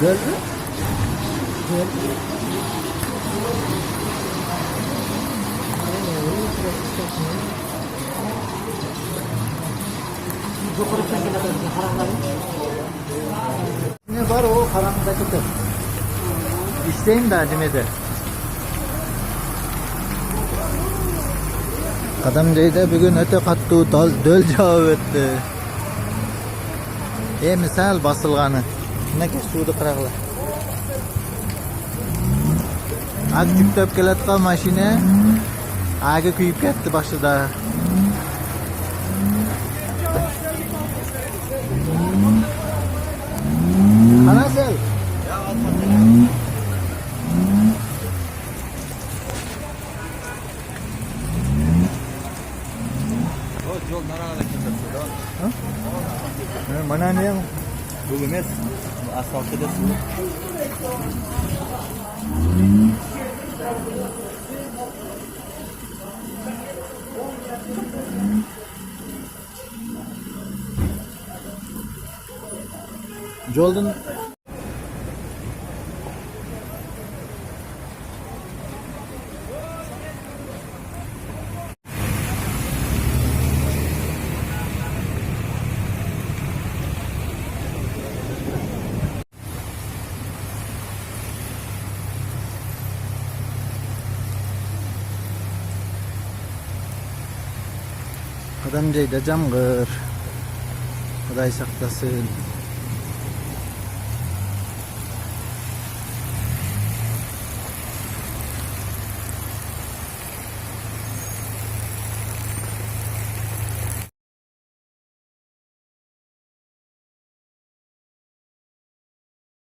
Göl mü? Göl. Ne var o karanlıktaki kız? İsteyin de acımede. Qadam joyda bugun o'ta qattiq dol javob etdi. Misal bosilg'ani. Shunday suvni qiraqlar. Azıcık top kelayotgan mashina aga kuyib ketdi boshida. Qanasel? Mana ne? Bu emas. Asfaltda suv. Yo'ldan Qadam joyda jamg'ir. Xudoy saqlasin.